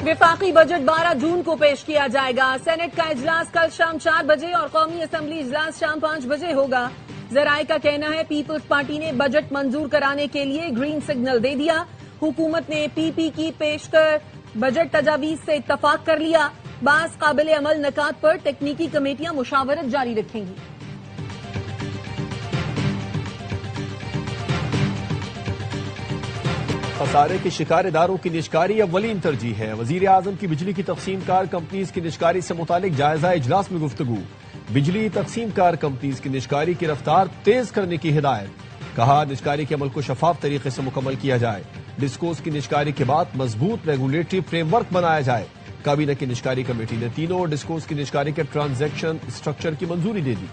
وفاقی بجٹ 12 جون کو پیش کیا جائے گا۔ سینٹ کا اجلاس کل شام 4 بجے اور قومی اسمبلی اجلاس شام 5 بجے ہوگا۔ ذرائع کا کہنا ہے پیپلز پارٹی نے بجٹ منظور کرانے کے لیے گرین سگنل دے دیا۔ حکومت نے پی پی کی پیشتر بجٹ تجاویز سے اتفاق کر لیا۔ بعض قابل عمل نکات پر تکنیکی کمیٹیاں مشاورت جاری رکھیں گی۔ خسارے کے شکار اداروں کی نشکاری اولین ترجیح ہے۔ وزیر اعظم کی بجلی کی تقسیم کار کمپنیز کی نشکاری سے متعلق جائزہ اجلاس میں گفتگو۔ بجلی تقسیم کار کمپنیز کی نشکاری کی رفتار تیز کرنے کی ہدایت۔ کہا نشکاری کے عمل کو شفاف طریقے سے مکمل کیا جائے۔ ڈسکوز کی نشکاری کے بعد مضبوط ریگولیٹری فریم ورک بنایا جائے۔ کابینہ کی نشکاری کمیٹی نے تینوں ڈسکوز کی نشکاری کے ٹرانزیکشن اسٹرکچر کی منظوری دے دی۔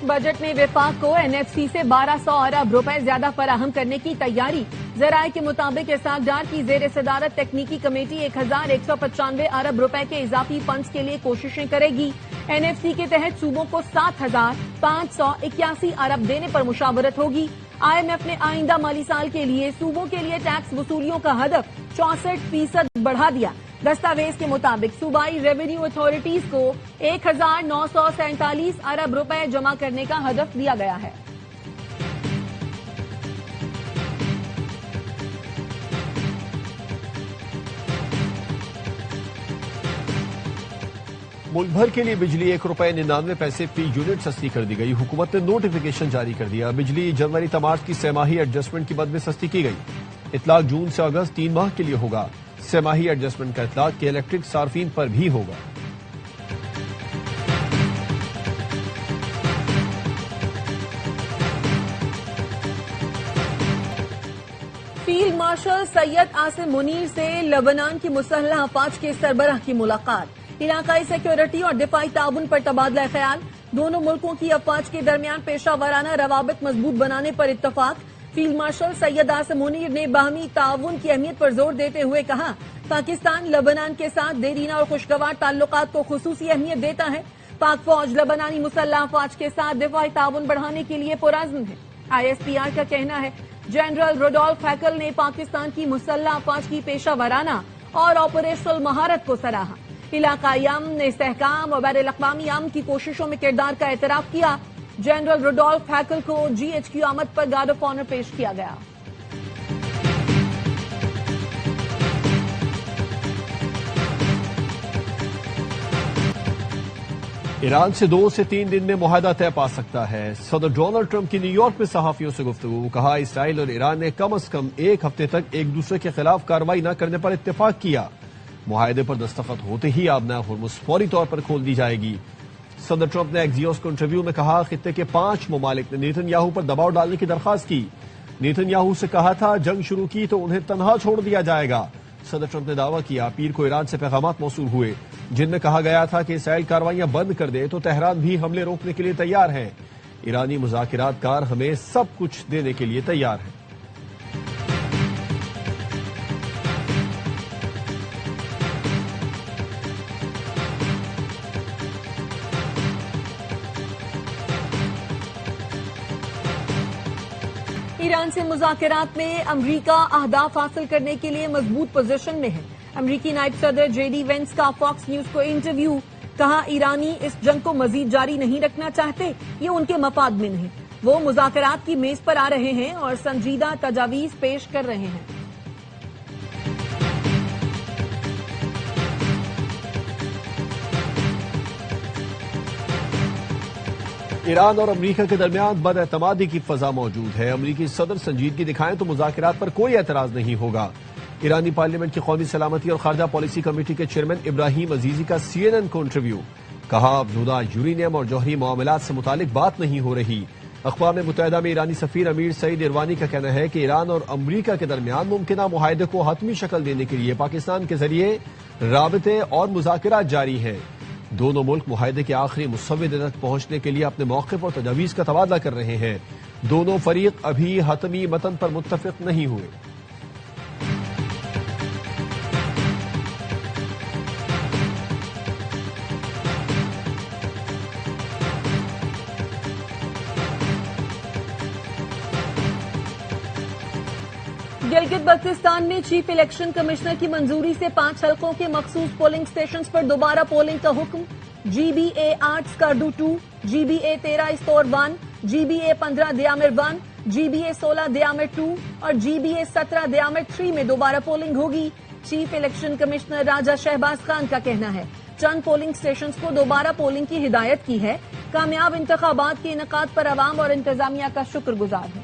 بجٹ میں وفاق کو این ایف سی سے 1200 ارب روپے زیادہ فراہم کرنے کی تیاری۔ ذرائع کے مطابق اسحاق ڈار کی زیر صدارت تکنیکی کمیٹی 1195 ارب روپے کے اضافی فنڈز کے لیے کوششیں کرے گی۔ این ایف سی کے تحت صوبوں کو 7581 ارب دینے پر مشاورت ہوگی۔ آئی ایم ایف نے آئندہ مالی سال کے لیے صوبوں کے لیے ٹیکس وصولیوں کا ہدف 64% بڑھا دیا۔ دستاویز کے مطابق صوبائی ریونیو اتھارٹیز کو 1947 ارب روپے جمع کرنے کا ہدف دیا گیا ہے۔ ملک بھر کے لیے بجلی 1 روپے 99 پیسے فی یونٹ سستی کر دی گئی۔ حکومت نے نوٹیفیکیشن جاری کر دیا۔ بجلی جنوری تا مارچ کی سہ ماہی ایڈجسٹمنٹ کی مد میں سستی کی گئی۔ اطلاق جون سے اگست 3 ماہ کے لیے ہوگا۔ سہ ماہی ایڈجسٹمنٹ کا اطلاق کے الیکٹرک صارفین پر بھی ہوگا۔ فیلڈ مارشل سید عاصم منیر سے لبنان کی مسلح افواج کے سربراہ کی ملاقات۔ علاقائی سیکیورٹی اور دفاعی تعاون پر تبادلہ خیال۔ دونوں ملکوں کی افواج کے درمیان پیشہ ورانہ روابط مضبوط بنانے پر اتفاق۔ فیلڈ مارشل سید عاصم منیر نے باہمی تعاون کی اہمیت پر زور دیتے ہوئے کہا پاکستان لبنان کے ساتھ دیرینہ اور خوشگوار تعلقات کو خصوصی اہمیت دیتا ہے۔ پاک فوج لبنانی مسلح افواج کے ساتھ دفاعی تعاون بڑھانے کے لیے پرعزم ہے۔ آئی ایس پی آر کا کہنا ہے جنرل روڈولف ہیکل نے پاکستان کی مسلح افواج کی پیشہ ورانہ اور آپریشنل مہارت کو سراہا۔ علاقائی امن، استحکام اور بین الاقوامی امن کی کوششوں میں کردار کا اعتراف کیا۔ جنرل روڈولف ہیکل کو جی ایچ کیو آمد پر گارڈ آف آنر پیش کیا گیا۔ ایران سے 2 سے 3 دن میں معاہدہ طے پا سکتا ہے۔ صدر ڈونلڈ ٹرمپ کی نیو یارک میں صحافیوں سے گفتگو۔ کہا اسرائیل اور ایران نے کم از کم 1 ہفتے تک ایک دوسرے کے خلاف کارروائی نہ کرنے پر اتفاق کیا۔ معاہدے پر دستخط ہوتے ہی آبنہ ہرمز فوری طور پر کھول دی جائے گی۔ صدر ٹرمپ نے ایکزیوس کو انٹرویو میں کہا خطے کے 5 ممالک نے نیتن یاہو پر دباؤ ڈالنے کی درخواست کی۔ نیتن یاہو سے کہا تھا جنگ شروع کی تو انہیں تنہا چھوڑ دیا جائے گا۔ صدر ٹرمپ نے دعویٰ کیا پیر کو ایران سے پیغامات موصول ہوئے جن میں کہا گیا تھا کہ اسرائیل کارروائیاں بند کر دے تو تہران بھی حملے روکنے کے لیے تیار ہے۔ ایرانی مذاکرات کار ہمیں سب کچھ دینے کے لیے تیار ہیں۔ ایران سے مذاکرات میں امریکہ اہداف حاصل کرنے کے لیے مضبوط پوزیشن میں ہے۔ امریکی نائب صدر جے ڈی وینس کا فاکس نیوز کو انٹرویو۔ کہا ایرانی اس جنگ کو مزید جاری نہیں رکھنا چاہتے، یہ ان کے مفاد میں نہیں۔ وہ مذاکرات کی میز پر آ رہے ہیں اور سنجیدہ تجاویز پیش کر رہے ہیں۔ ایران اور امریکہ کے درمیان بد اعتمادی کی فضا موجود ہے۔ امریکی صدر سنجیدگی دکھائیں تو مذاکرات پر کوئی اعتراض نہیں ہوگا۔ ایرانی پارلیمنٹ کی قومی سلامتی اور خارجہ پالیسی کمیٹی کے چیئرمین ابراہیم عزیزی کا سی این این کو انٹرویو۔ کہا افزودہ یورینیم اور جوہری معاملات سے متعلق بات نہیں ہو رہی۔ اقوام متحدہ میں ایرانی سفیر امیر سعید ایروانی کا کہنا ہے کہ ایران اور امریکہ کے درمیان ممکنہ معاہدے کو حتمی شکل دینے کے لیے پاکستان کے ذریعے رابطے اور مذاکرات جاری ہیں۔ دونوں ملک معاہدے کے آخری مسودے تک پہنچنے کے لیے اپنے موقف اور تجاویز کا تبادلہ کر رہے ہیں۔ دونوں فریق ابھی حتمی متن پر متفق نہیں ہوئے۔ گلگت بلتستان میں چیف الیکشن کمشنر کی منظوری سے 5 حلقوں کے مخصوص پولنگ سٹیشنز پر دوبارہ پولنگ کا حکم. GBA 8 Skardu 2, GBA 13 Astore 1, GBA 15 Diamer 1, GBA 16 Diamer 2 اور GBA 17 دیامر 3 میں دوبارہ پولنگ ہوگی. چیف الیکشن کمشنر راجہ شہباز خان کا کہنا ہے چند پولنگ سٹیشنز کو دوبارہ پولنگ کی ہدایت کی ہے. کامیاب انتخابات کے انعقاد پر عوام اور انتظامیہ کا شکر گزار ہیں.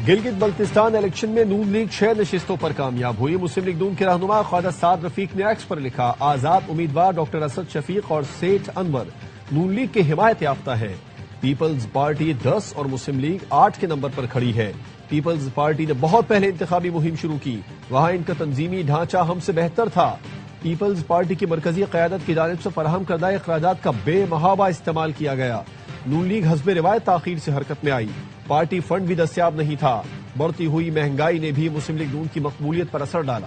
گلگت بلتستان الیکشن میں نون لیگ 6 نشستوں پر کامیاب ہوئی. مسلم لیگ نون کے رہنما خواجہ سعد رفیق نے ایکس پر لکھا آزاد امیدوار ڈاکٹر اسد شفیق اور سیٹھ انور نون لیگ کے حمایت یافتہ ہے. پیپلز پارٹی 10 اور مسلم لیگ 8 کے نمبر پر کھڑی ہے. پیپلز پارٹی نے بہت پہلے انتخابی مہم شروع کی, وہاں ان کا تنظیمی ڈھانچہ ہم سے بہتر تھا. پیپلز پارٹی کی مرکزی قیادت کی جانب سے فراہم کردہ اخراجات کا بے محابہ استعمال کیا گیا. نون لیگ حسب روایت تاخیر سے حرکت میں آئی. پارٹی فنڈ بھی دستیاب نہیں تھا. بڑھتی ہوئی مہنگائی نے بھی مسلم لیگ نون کی مقبولیت پر اثر ڈالا.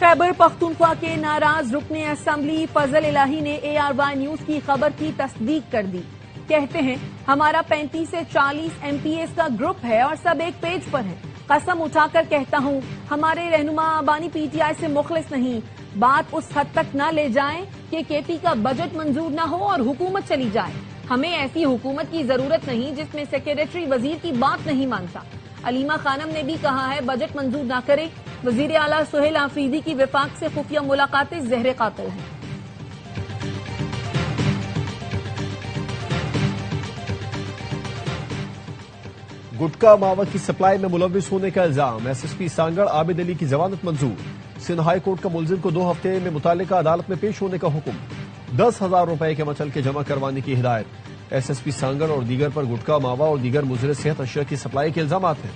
خیبر پختونخوا کے ناراض رکن اسمبلی فضل الہی نے ARY نیوز کی خبر کی تصدیق کر دی. کہتے ہیں ہمارا 35 سے 40 MPs کا گروپ ہے اور سب ایک پیج پر ہیں. قسم اٹھا کر کہتا ہوں ہمارے رہنما بانی PTI سے مخلص نہیں. بات اس حد تک نہ لے جائیں کہ KP کا بجٹ منظور نہ ہو اور حکومت چلی جائے. ہمیں ایسی حکومت کی ضرورت نہیں جس میں سیکریٹری وزیر کی بات نہیں مانتا. علیمہ خانم نے بھی کہا ہے بجٹ منظور نہ کرے. وزیر اعلیٰ سہیل آفریدی کی وفاق سے خفیہ ملاقاتیں زہر قاتل ہیں. گٹکا ماوا کی سپلائی میں ملوث ہونے کا الزام. SSP سانگڑ عابد علی کی ضمانت منظور. سندھ ہائی کورٹ کا ملزم کو 2 ہفتے میں متعلقہ عدالت میں پیش ہونے کا حکم. 10,000 روپے کے مچل کے جمع کروانے کی ہدایت. SSP سانگڑ اور دیگر پر گٹکا ماوا اور دیگر مضر صحت اشیاء کی سپلائی کے الزامات ہیں.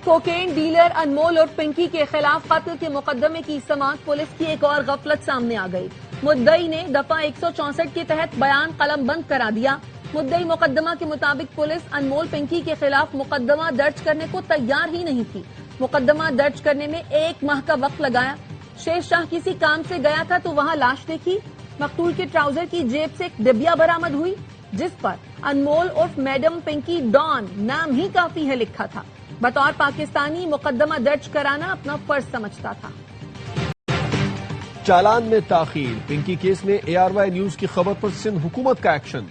کوکین ڈیلر انمول اور پنکی کے خلاف قتل کے مقدمے کی سماعت. پولیس کی ایک اور غفلت سامنے آ گئی. مدعی نے دفعہ 164 کے تحت بیان قلم بند کرا دیا. مدعی مقدمہ کے مطابق پولیس انمول پنکی کے خلاف مقدمہ درج کرنے کو تیار ہی نہیں تھی. مقدمہ درج کرنے میں 1 ماہ کا وقت لگایا. شیر شاہ کسی کام سے گیا تھا تو وہاں لاش دیکھی. مقتول کے ٹراؤزر کی جیب سے ایک ڈبیا برآمد ہوئی جس پر انمول عرف میڈم پنکی ڈان نام ہی کافی ہے لکھا تھا. بطور پاکستانی مقدمہ درج کرانا اپنا فرض سمجھتا تھا. چالان میں تاخیر. پنکی کیس میں ARY نیوز کی خبر پر سندھ حکومت کا action.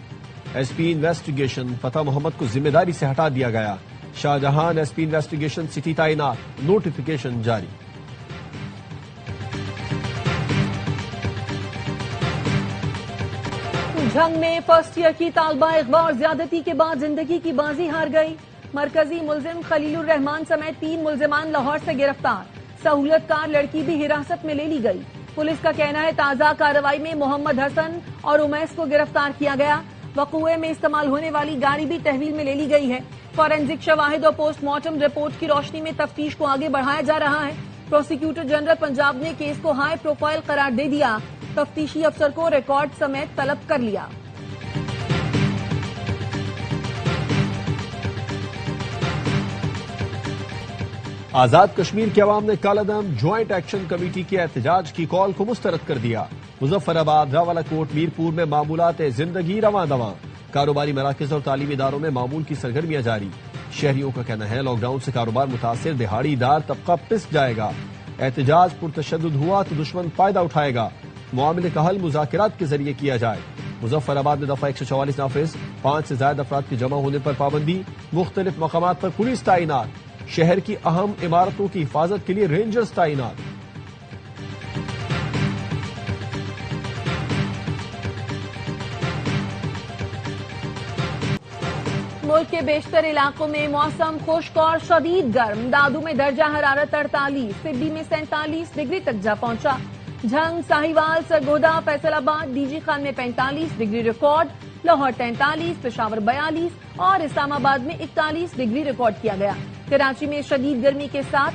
SP investigation Fateh Muhammad کو ذمہ داری سے ہٹا دیا گیا. شاہجہان SP انویسٹیگیشن سٹی تعینات. نوٹیفیکیشن جاری. جنگ میں فرسٹ ایئر کی طالبہ اغوا اور زیادتی کے بعد زندگی کی بازی ہار گئی. مرکزی ملزم خلیل الرحمان سمیت 3 ملزمان لاہور سے گرفتار. سہولت کار لڑکی بھی حراست میں لے لی گئی. پولیس کا کہنا ہے تازہ کارروائی میں محمد حسن اور امیس کو گرفتار کیا گیا. وقوعے میں استعمال ہونے والی گاڑی بھی تحویل میں لے لی گئی ہے. فورینزک شواہد اور پوسٹ مارٹم رپورٹ کی روشنی میں تفتیش کو آگے بڑھایا جا رہا ہے. پروسیکیوٹر جنرل پنجاب نے کیس کو ہائی پروفائل قرار دے دیا. تفتیشی افسر کو ریکارڈ سمیت طلب کر لیا. آزاد کشمیر کے عوام نے کالعدم جوائنٹ ایکشن کمیٹی کے احتجاج کی کال کو مسترد کر دیا. مظفر آباد، راولا کوٹ، میرپور میں معمولات زندگی رواں دواں. کاروباری مراکز اور تعلیمی اداروں میں معمول کی سرگرمیاں جاری. شہریوں کا کہنا ہے لاک ڈاؤن سے کاروبار متاثر دہاڑی دار طبقہ پس جائے گا. احتجاج پرتشدد ہوا تو دشمن فائدہ اٹھائے گا. معاملے کا حل مذاکرات کے ذریعے کیا جائے. مظفر آباد میں دفعہ 144 نافذ. 5 سے زائد افراد کے جمع ہونے پر پابندی. مختلف مقامات پر پولیس تعینات. شہر کی اہم عمارتوں کی حفاظت کے لیے رینجرز تعینات. ملک کے بیشتر علاقوں میں موسم خشک اور شدید گرم. دادو میں درجہ حرارت 48، سڈی میں 47 ڈگری تک جا پہنچا. جھنگ، ساہیوال، سرگودا، فیصل آباد، DG خان میں 45 ڈگری ریکارڈ. لاہور 43، پشاور 42 اور اسلام آباد میں 41 ڈگری ریکارڈ کیا گیا. کراچی میں شدید گرمی کے ساتھ